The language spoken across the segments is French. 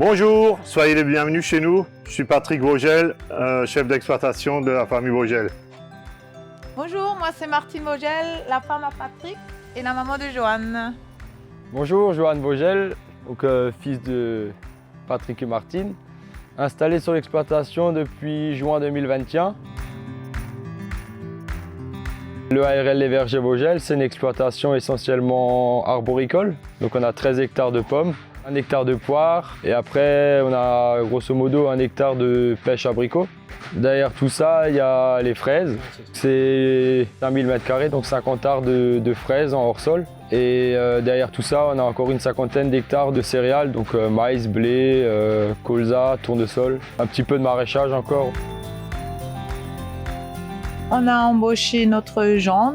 Bonjour, soyez les bienvenus chez nous. Je suis Patrick Vogel, chef d'exploitation de la famille Vogel. Bonjour, moi c'est Martine Vogel, la femme à Patrick et la maman de Joanne. Bonjour, Joanne Vogel, donc, fils de Patrick et Martine, installé sur l'exploitation depuis juin 2021. Le ARL Les Vergers Vogel, c'est une exploitation essentiellement arboricole. Donc on a 13 hectares de pommes, 1 hectare de poires et après on a grosso modo 1 hectare de pêche abricot. Derrière tout ça, il y a les fraises. C'est 5000 m², donc 50 arts de fraises en hors-sol. Et derrière tout ça, on a encore une cinquantaine d'hectares de céréales, donc maïs, blé, colza, tournesol, un petit peu de maraîchage encore. On a embauché notre Jean,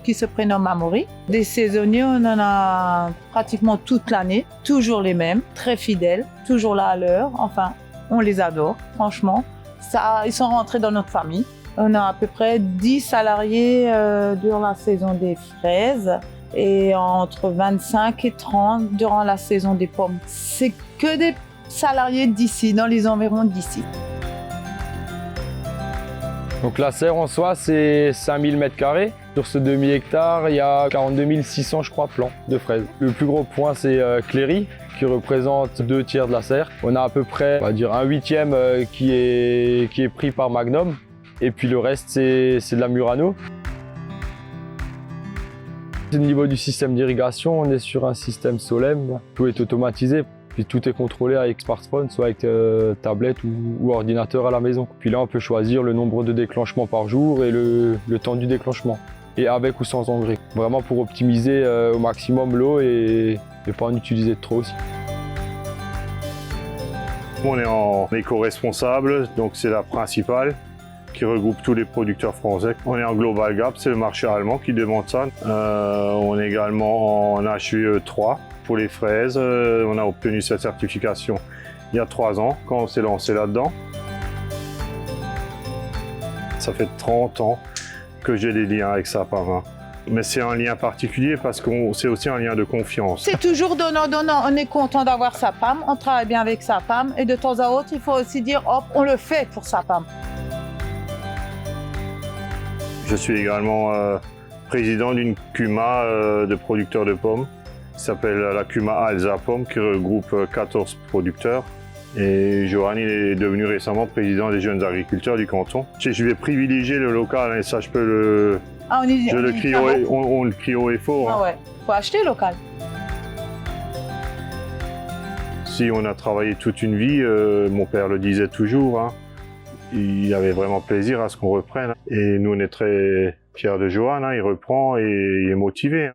qui se prénomme Amaury. Des saisonniers, on en a pratiquement toute l'année, toujours les mêmes, très fidèles, toujours là à l'heure. Enfin, on les adore, franchement. Ça, ils sont rentrés dans notre famille. On a à peu près 10 salariés durant la saison des fraises et entre 25 et 30 durant la saison des pommes. C'est que des salariés d'ici, dans les environs d'ici. Donc la serre en soi, c'est 5000 m². Sur ce demi-hectare, il y a 42 600, je crois, plants de fraises. Le plus gros point, c'est Cléry, qui représente 2 tiers de la serre. On a à peu près, on va dire, 1/8 qui est pris par Magnum. Et puis le reste, c'est de la Murano. Au niveau du système d'irrigation, on est sur un système Solem. Tout est automatisé. Puis tout est contrôlé avec smartphone, soit avec tablette ou ordinateur à la maison. Puis là, on peut choisir le nombre de déclenchements par jour et le temps du déclenchement. Et avec ou sans engrais. Vraiment pour optimiser au maximum l'eau et pas en utiliser trop aussi. On est en éco-responsable, donc c'est la principale qui regroupe tous les producteurs français. On est en Global Gap, c'est le marché allemand qui demande ça. On est également en HVE 3. Pour les fraises, on a obtenu cette certification il y a 3 ans quand on s'est lancé là-dedans. Ça fait 30 ans que j'ai des liens avec Sapam. Mais c'est un lien particulier parce que c'est aussi un lien de confiance. C'est toujours donnant-donnant. On est content d'avoir Sapam, on travaille bien avec Sapam et de temps à autre, il faut aussi dire hop, on le fait pour Sapam. Je suis également président d'une CUMA de producteurs de pommes. Qui s'appelle la CUMA Alsa Pomme, qui regroupe 14 producteurs. Et Johan, il est devenu récemment président des jeunes agriculteurs du canton. Je vais privilégier le local, et ça je peux le... on le crie haut et fort. Ah ouais, faut acheter local. Si on a travaillé toute une vie, mon père le disait toujours, il avait vraiment plaisir à ce qu'on reprenne. Et nous, on est très fiers de Johan, il reprend et il est motivé.